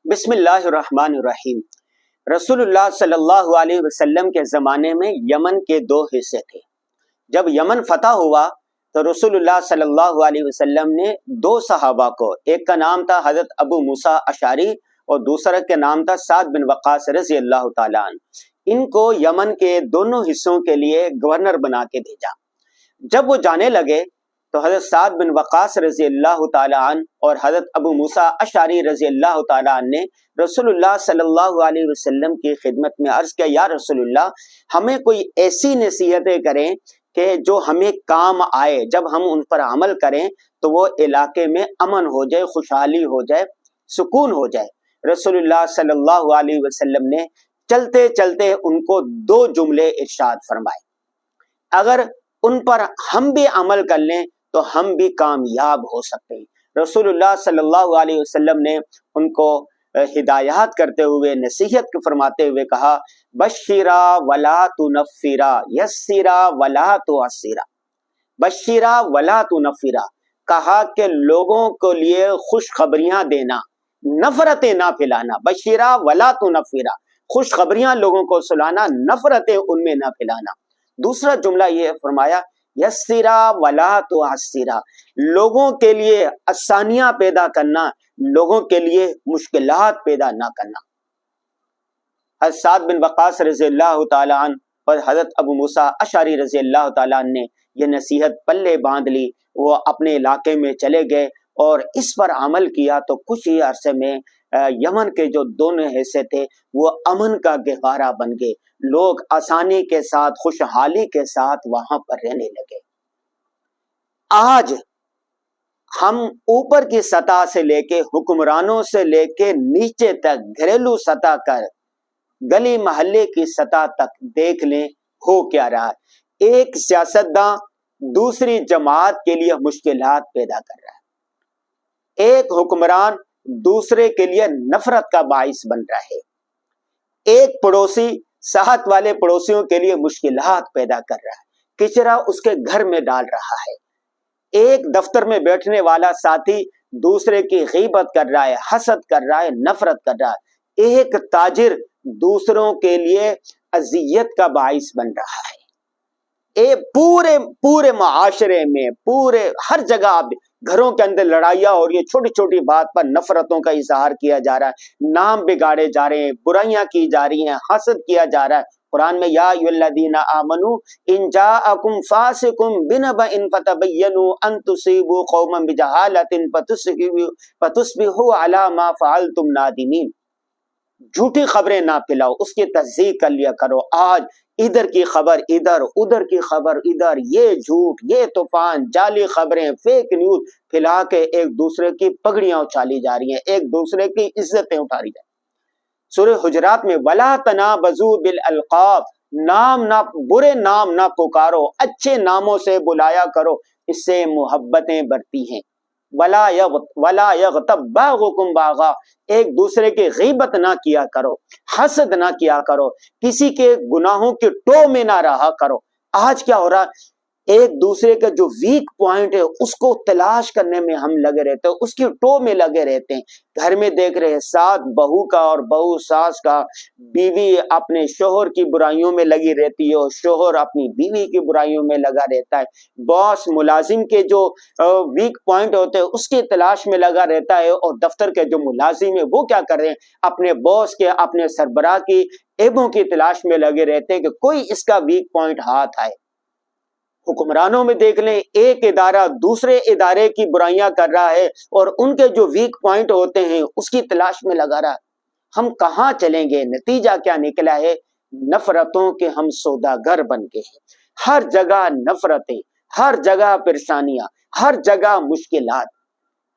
بسم اللہ الرحمن الرحیم۔ رسول اللہ صلی اللہ علیہ وسلم کے زمانے میں یمن کے دو حصے تھے۔ جب یمن فتح ہوا تو رسول اللہ صلی اللہ علیہ وسلم نے دو صحابہ کو، ایک کا نام تھا حضرت ابو موسیٰ اشعری اور دوسرے کا نام تھا سعد بن وقاص رضی اللہ تعالیٰ عنہ، ان کو یمن کے دونوں حصوں کے لیے گورنر بنا کے بھیجا۔ جب وہ جانے لگے تو حضرت سعد بن وقاص رضی اللہ تعالیٰ عنہ اور حضرت ابو موسیٰ اشعری رضی اللہ تعالیٰ عنہ نے رسول اللہ صلی اللہ علیہ وسلم کی خدمت میں عرض کیا، یا رسول اللہ، ہمیں کوئی ایسی نصیحتیں کریں کہ جو ہمیں کام آئے، جب ہم ان پر عمل کریں تو وہ علاقے میں امن ہو جائے، خوشحالی ہو جائے، سکون ہو جائے۔ رسول اللہ صلی اللہ علیہ وسلم نے چلتے چلتے ان کو دو جملے ارشاد فرمائے، اگر ان پر ہم بھی عمل کر لیں تو ہم بھی کامیاب ہو سکتے ہیں۔ رسول اللہ صلی اللہ علیہ وسلم نے ان کو ہدایات کرتے ہوئے، نصیحت فرماتے ہوئے کہا، بشرا ولا تنفرا، یسرا ولا تعسرا، بشرا ولا تنفرا، کہا کہ لوگوں کے لیے خوشخبریاں دینا، نفرتیں نہ پھیلانا۔ بشرا ولا تنفرا، خوشخبریاں لوگوں کو سنانا، نفرتیں ان میں نہ پھیلانا۔ دوسرا جملہ یہ فرمایا، یسرا ولا تعسرا، لوگوں کے لیے آسانیاں پیدا کرنا، لوگوں کے لیے مشکلات پیدا نہ کرنا۔ حضرت سعد بن وقاص رضی اللہ تعالیٰ عنہ اور حضرت ابو موسیٰ اشعری رضی اللہ تعالیٰ عنہ نے یہ نصیحت پلے باندھ لی، وہ اپنے علاقے میں چلے گئے اور اس پر عمل کیا تو کچھ ہی عرصے میں یمن کے جو دونوں حصے تھے وہ امن کا گہوارہ بن گئے، لوگ آسانی کے ساتھ، خوشحالی کے ساتھ وہاں پر رہنے لگے۔ آج ہم اوپر کی سطح سے لے کے، حکمرانوں سے لے کے نیچے تک، گھریلو سطح کر گلی محلے کی سطح تک دیکھ لیں ہو کیا رہا ہے۔ ایک سیاستداں دوسری جماعت کے لیے مشکلات پیدا کر رہا ہے، ایک حکمران دوسرے کے لیے نفرت کا باعث بن رہا ہے، ایک پڑوسی ساتھ والے پڑوسیوں کے لیے مشکلات پیدا کر رہا ہے، کچرا اس کے گھر میں ڈال رہا ہے، ایک دفتر میں بیٹھنے والا ساتھی دوسرے کی غیبت کر رہا ہے، حسد کر رہا ہے، نفرت کر رہا ہے، ایک تاجر دوسروں کے لیے اذیت کا باعث بن رہا ہے۔ پورے معاشرے میں، پورے ہر جگہ گھروں کے اندر لڑائیاں اور یہ چھوٹی چھوٹی بات پر نفرتوں کا اظہار کیا جا رہا ہے، نام بگاڑے جا رہے ہیں، برائیاں کی جا رہی ہیں، حسد کیا جا رہا ہے۔ قرآن میں یا ایھا الذین آمنوا ان جاءکم فاسق بنبأ فتبینوا ان تصیبوا قوما بجہالۃ فتصبحوا علی ما فعلتم نادمین، جھوٹی خبریں نہ پھیلاؤ، اس کی تصدیق کر لیا کرو۔ آج ادھر کی خبر ادھر، ادھر کی خبر ادھر، یہ جھوٹ، یہ طوفان، جعلی خبریں، فیک نیوز پھیلا کے ایک دوسرے کی پگڑیاں اچھالی جا رہی ہیں، ایک دوسرے کی عزتیں اٹھاری جا رہی ہیں۔ سورہ حجرات میں وَلَا تَنَابَزُوا بِالْأَلْقَابِ، برے نام نہ پکارو، اچھے ناموں سے بلایا کرو، اس سے محبتیں بڑھتی ہیں۔ وَلَا يَغْتَبْ بَعْضُكُمْ بَعْضًا، ایک دوسرے کی غیبت نہ کیا کرو، حسد نہ کیا کرو، کسی کے گناہوں کے ٹو میں نہ رہا کرو۔ آج کیا ہو رہا، ایک دوسرے کا جو ویک پوائنٹ ہے اس کو تلاش کرنے میں ہم لگے رہتے ہیں، اس کی ٹو میں لگے رہتے ہیں۔ گھر میں دیکھ رہے ہیں ساس بہو کا اور بہو ساس کا، بیوی اپنے شوہر کی برائیوں میں لگی رہتی ہے اور شوہر اپنی بیوی کی برائیوں میں لگا رہتا ہے، باس ملازم کے جو ویک پوائنٹ ہوتے ہیں اس کی تلاش میں لگا رہتا ہے، اور دفتر کے جو ملازم ہیں وہ کیا کر رہے ہیں، اپنے باس کے، اپنے سربراہ کی عیبوں کی تلاش میں لگے رہتے ہیں کہ کوئی اس کا ویک پوائنٹ ہاتھ آئے۔ حکمرانوں میں دیکھ لیں، ایک ادارہ دوسرے ادارے کی برائیاں کر رہا ہے اور ان کے جو ویک پوائنٹ ہوتے ہیں اس کی تلاش میں لگا رہا ہے۔ ہم کہاں چلیں گے؟ نتیجہ کیا نکلا ہے؟ نفرتوں کے ہم سوداگر بن گئے ہیں، ہر جگہ نفرتیں، ہر جگہ پریشانیاں، ہر جگہ مشکلات۔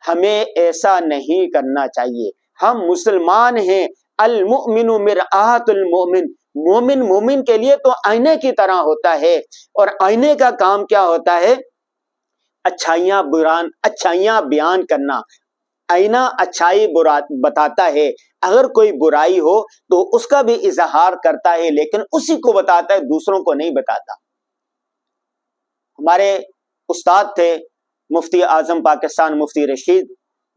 ہمیں ایسا نہیں کرنا چاہیے۔ ہم مسلمان ہیں، المؤمن مرآۃ المؤمن، مومن کے لیے تو آئینے کی طرح ہوتا ہے، اور آئینے کا کام کیا ہوتا ہے؟ اچھائیاں بیان کرنا۔ آئینہ اچھائی بتاتا ہے، اگر کوئی برائی ہو تو اس کا بھی اظہار کرتا ہے، لیکن اسی کو بتاتا ہے، دوسروں کو نہیں بتاتا۔ ہمارے استاد تھے مفتی اعظم پاکستان مفتی رشید،